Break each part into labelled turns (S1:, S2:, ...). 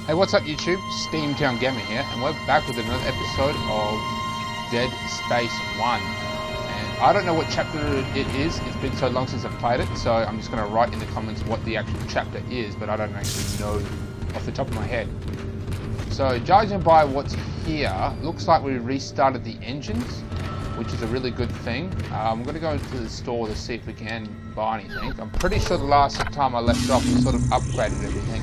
S1: Hey, what's up YouTube? Steamtown Gamer here, and we're back with another episode of Dead Space 1. And I don't know what chapter it is, it's been so long since I've played it, so I'm just going to write in the comments what the actual chapter is, but I don't actually know off the top of my head. So, judging by what's here, looks like we restarted the engines, which is a really good thing. I'm going to go into the store to see if we can buy anything. I'm pretty sure the last time I left off we sort of upgraded everything.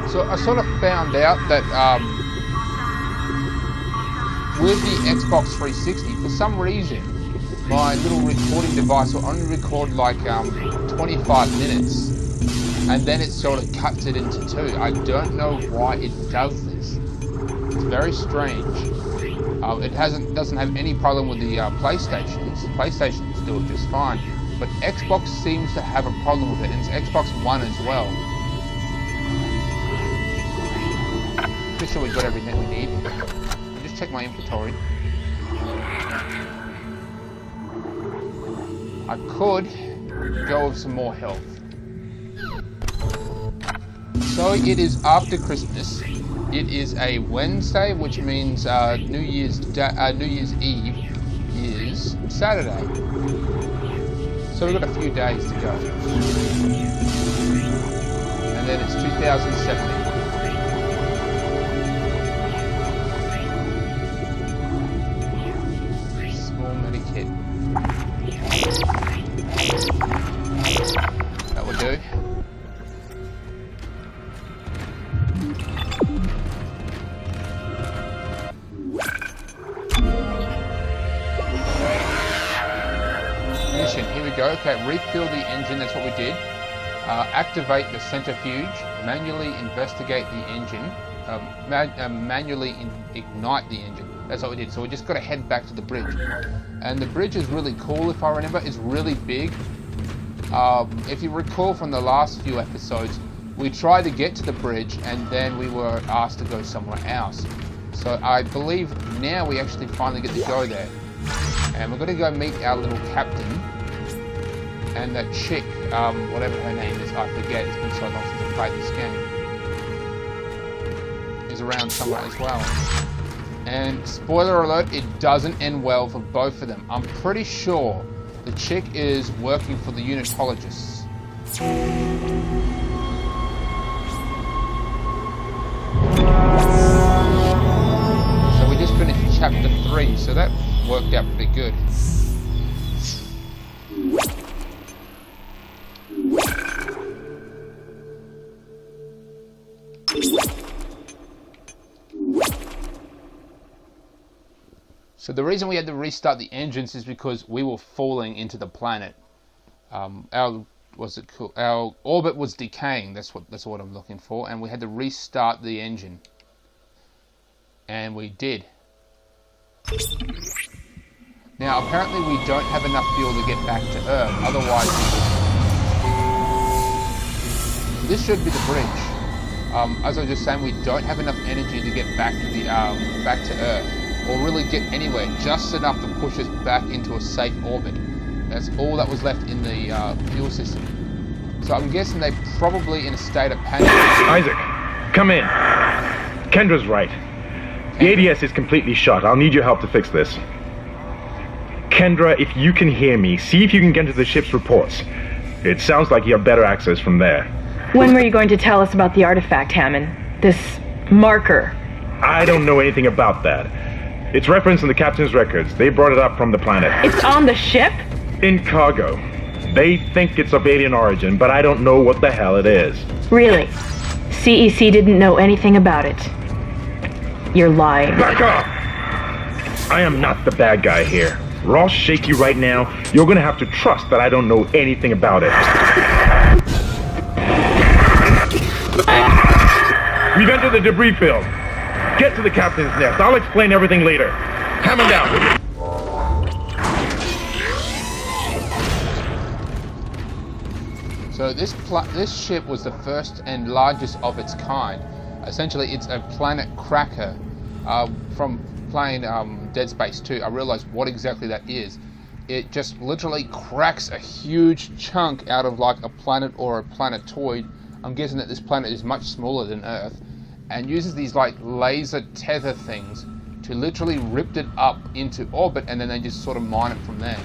S1: So I sort of found out that with the Xbox 360, for some reason, my little recording device will only record like 25 minutes, and then it sort of cuts it into two. I don't know why it does this. It's very strange. It doesn't have any problem with the PlayStations. PlayStations do it just fine, but Xbox seems to have a problem with it, and it's Xbox One as well. Pretty sure we've got everything we need. I'll just check my inventory. I could go with some more health. So it is after Christmas. It is a Wednesday, which means New Year's Eve is Saturday. So we've got a few days to go. And then it's 2017. That would do. Mission, here we go. Okay, refuel the engine, that's what we did. Activate the centrifuge, manually investigate the engine, manually ignite the engine. That's what we did. So we just got to head back to the bridge. And the bridge is really cool, if I remember. It's really big. If you recall from the last few episodes, we tried to get to the bridge and then we were asked to go somewhere else. So I believe now we actually finally get to go there. And we're going to go meet our little captain. And that chick, whatever her name is, I forget. It's been so long since I played this game. Is around somewhere as well. And spoiler alert, it doesn't end well for both of them. I'm pretty sure the chick is working for the unitologists. So we just finished chapter 3, so that worked out pretty good. So the reason we had to restart the engines is because we were falling into the planet. Our orbit was decaying. That's what I'm looking for, and we had to restart the engine, and we did. Now apparently we don't have enough fuel to get back to Earth. Otherwise, this should be the bridge. As I was just saying, we don't have enough energy to get back to the back to Earth. Or really get anywhere, just enough to push us back into a safe orbit. That's all that was left in the fuel system. So I'm guessing they're probably in a state of panic.
S2: Isaac, come in. Kendra's right. The ADS is completely shut. I'll need your help to fix this. Kendra, if you can hear me, see if you can get to the ship's reports. It sounds like you have better access from there.
S3: When were you going to tell us about the artifact, Hammond? This marker?
S2: I don't know anything about that. It's referenced in the captain's records. They brought it up from the planet.
S3: It's on the ship?
S2: In cargo. They think it's of alien origin, but I don't know what the hell it is.
S3: Really? CEC didn't know anything about it. You're lying.
S2: Back off! I am not the bad guy here. Ross shake you right now. You're gonna have to trust that I don't know anything about it. We've entered the debris field. Get to the captain's nest. I'll explain everything later. Hammond down.
S1: So this ship was the first and largest of its kind. Essentially, it's a planet cracker. From playing Dead Space 2, I realized what exactly that is. it just literally cracks a huge chunk out of like a planet or a planetoid. I'm guessing that this planet is much smaller than Earth, and uses these like laser tether things to literally rip it up into orbit, and then they just sort of mine it from there.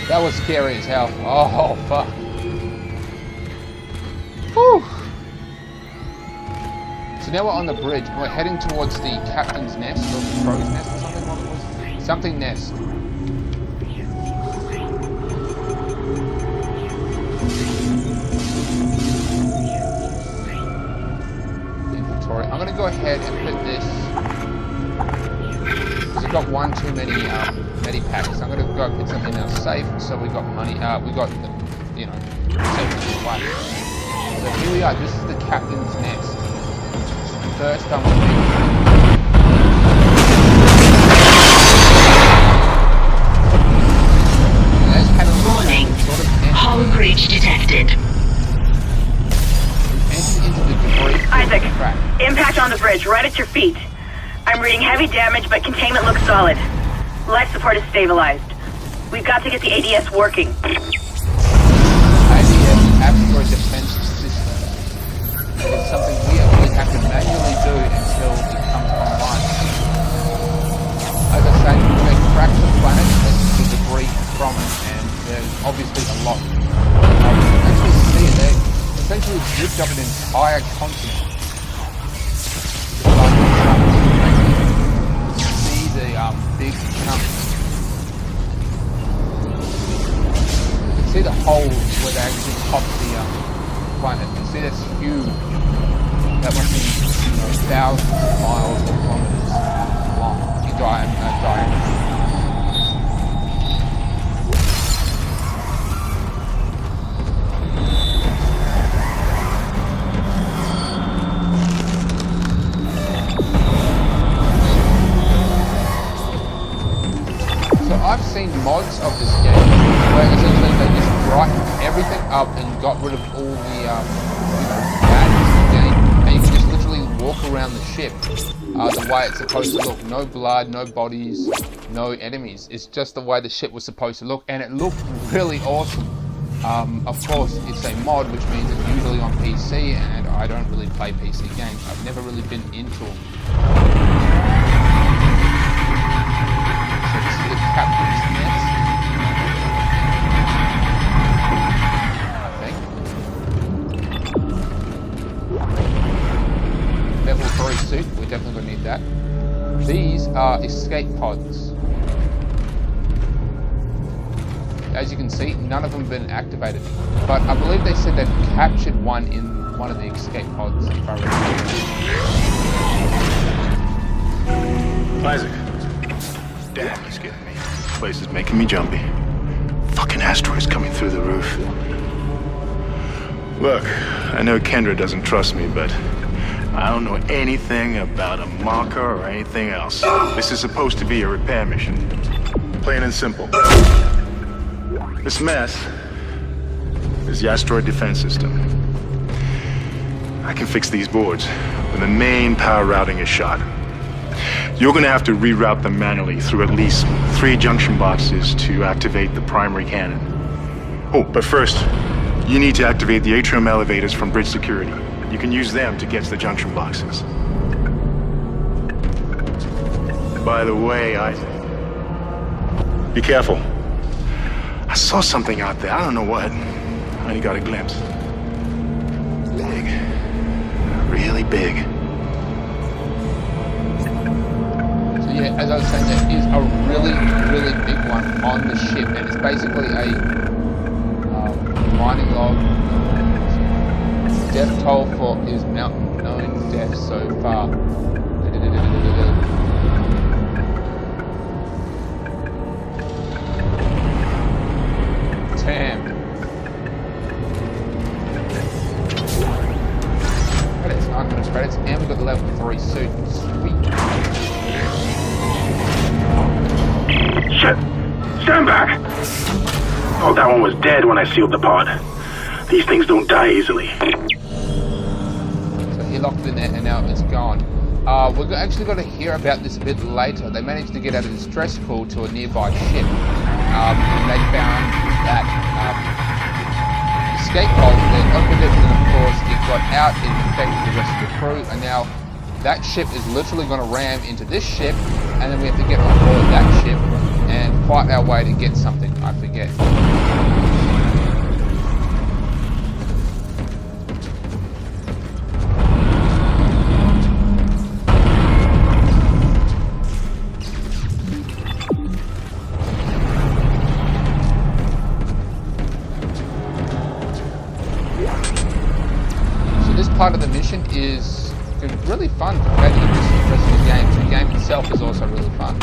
S1: That was scary as hell. Oh, fuck. Whew. So now we're on the bridge, and we're heading towards the captain's nest, or the crow's nest or something. What was it? Something nest. Inventory. I'm going to go ahead and put this, because I've got one too many medipacks. I'm going to go put something in our safe, so we got money. We got, you know, safety away. So here we are. This is the captain's nest. First time
S4: warning. Hull breach detected.
S5: Isaac, impact on the bridge, right at your feet. I'm reading heavy damage, but containment looks solid. Life support is stabilized. We've got to get the ADS working.
S1: ADS, Asteroid Defense System. It's something we actually have to manually do until it comes online. As I say, we're going to crack the planet and the debris from it, and there's obviously a lot. You can actually see it there. Essentially ripped up an entire continent. See the big chunks. You can see the holes where they actually popped the planet. You see that's huge. That must be, you know, thousands of miles or kilometers long in diameter. I've seen mods of this game where essentially they just brightened everything up and got rid of all the badness in the game, and you can just literally walk around the ship the way it's supposed to look. No blood, no bodies, no enemies. It's just the way the ship was supposed to look, and it looked really awesome. Of course, it's a mod, which means it's usually on PC, and I don't really play PC games. I've never really been into them. Captain's nest, I think. Level 3 suit, we're definitely going to need that. These are escape pods. As you can see, none of them have been activated, but I believe they said they've captured one in one of the escape pods, if I remember.
S6: Isaac. Damn, he's getting me. This place is making me jumpy. Fucking asteroids coming through the roof. Look, I know Kendra doesn't trust me, but I don't know anything about a marker or anything else. This is supposed to be a repair mission. Plain and simple. This mess is the asteroid defense system. I can fix these boards when the main power routing is shot. You're gonna have to reroute them manually through at least 3 junction boxes to activate the primary cannon. Oh, but first, you need to activate the atrium elevators from bridge security. You can use them to get to the junction boxes. By the way, Isaac, be careful. I saw something out there, I don't know what. I only got a glimpse. Big. Really big.
S1: Yeah, as I was saying, there is a really, really big one on the ship, and it's basically a mining log. Death toll for his mountain known deaths so far. Damn. Credits, 900 credits, and we've got the level 3 suit. Sweet.
S6: Shit! Stand back! Tyrone was dead when I sealed the pod. These things don't die easily.
S1: So he locked it in there and now it's gone. We're actually going to hear about this a bit later. They managed to get out a distress call to a nearby ship. And they found that escape pod. They opened it and of course it got out and infected the rest of the crew. And now that ship is literally going to ram into this ship. And then we have to get on board that ship and fight our way to get something. I forget. Part of the mission is really fun compared to the rest of the game. The game itself is also really fun.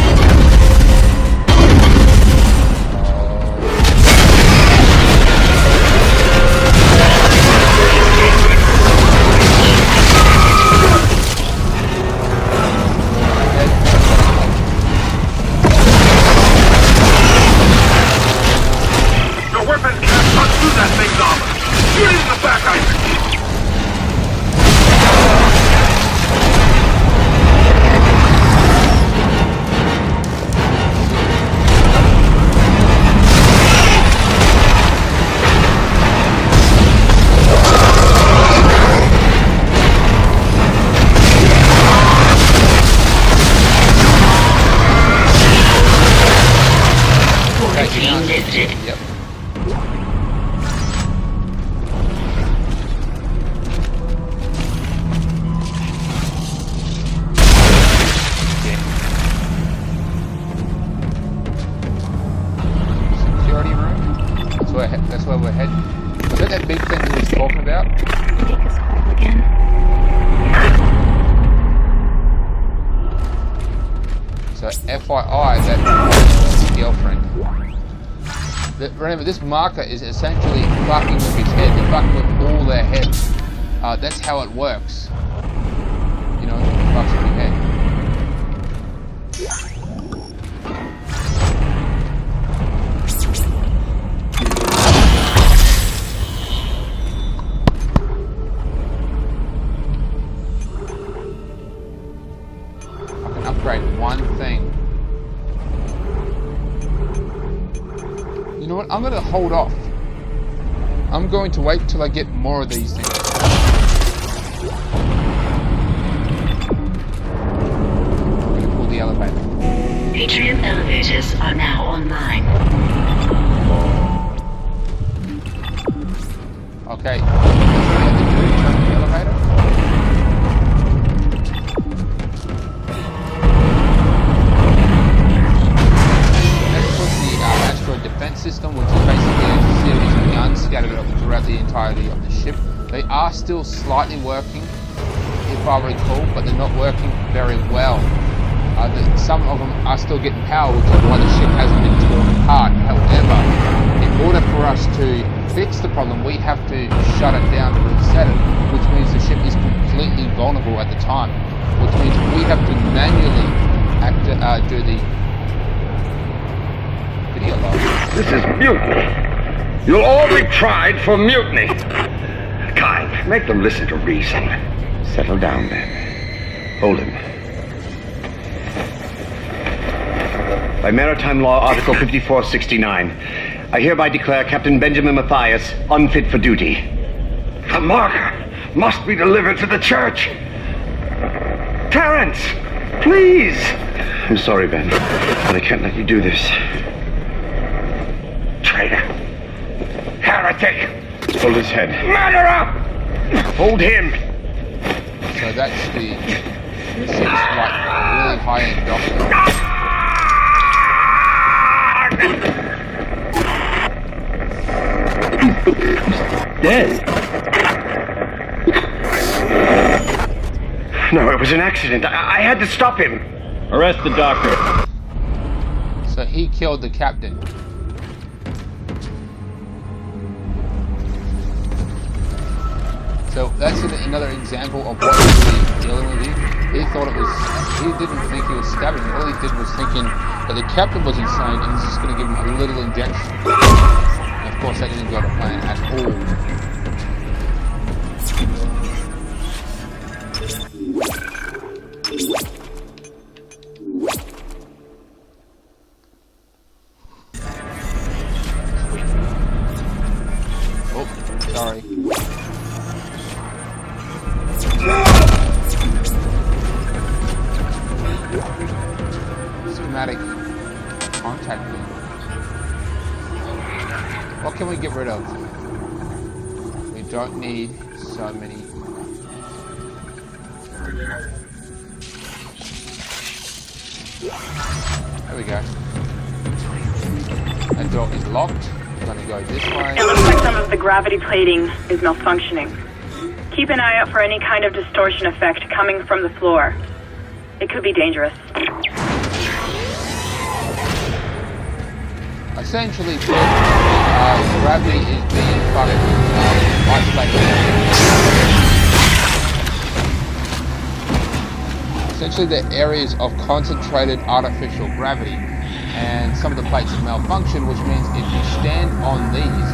S6: Your weapons can't punch through that thing's armor. Shoot it in the back, Isaac.
S1: Yep. Security room. That's where we're heading. Was that big thing he was talking about?
S3: Take us home again.
S1: So FYI, that's his girlfriend. Remember, this marker is essentially fucking with his head. They're fucking with all their heads. That's how it works. You know, it fucks with your head. I can upgrade one thing. You know what? I'm going to hold off. I'm going to wait till I get more of these things. I'm going to pull the elevator.
S4: Atrium elevators are now online.
S1: Okay. That's what I have to do. Turn on the elevator. Defense system, which is basically a series of guns scattered throughout the entirety of the ship. They are still slightly working, if I recall, but they're not working very well. Some of them are still getting power, which is why the ship hasn't been torn apart. However, in order for us to fix the problem, we have to shut it down to reset it, which means the ship is completely vulnerable at the time, which means we have to manually do the video log.
S7: This is mutiny. You'll all be tried for mutiny. Kind, make them listen to reason. Settle down, then. Hold him. By Maritime Law, Article 5469, I hereby declare Captain Benjamin Mathias unfit for duty. The marker must be delivered to the church. Terrence, please. I'm sorry, Ben, but I can't let you do this. Traitor. Heretic. Hold his head. Murderer! Hold him.
S1: So that's the seems like really high-end doctor.
S7: Dead. No, it was an accident. I had to stop him.
S8: Arrest the doctor.
S1: So he killed the captain. So that's another example of what he's really dealing with here. He thought it was, he didn't think he was stabbing him. All he did was thinking that the captain was insane and he's just going to give him a little injection. And of course, that didn't go to plan at all. Oh, sorry. Schematic contact me. What can we get rid of? We don't need so many. There we go. That door is locked. We're gonna go this way.
S5: It looks like some of the gravity plating is malfunctioning. Keep an eye out for any kind of distortion effect coming from the floor. It could be dangerous.
S1: Essentially, gravity is being isolated. Essentially, the areas of concentrated artificial gravity, and some of the plates malfunction, which means if you stand on these,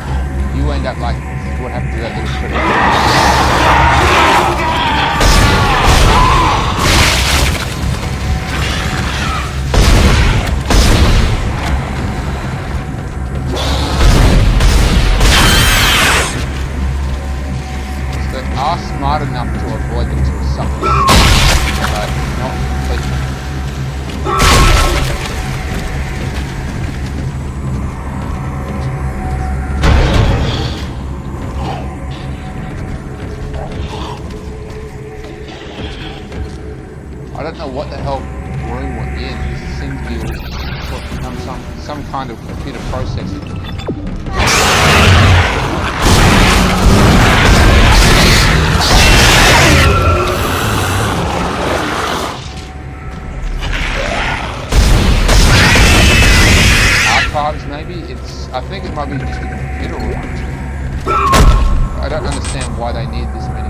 S1: you end up like what happened to that little critter. Are smart enough to avoid them to some extent, but not completely. I don't know what the hell room we're in. This seems to be some kind of computer processing. Maybe I think it might be just a computer room. I don't understand why they need this many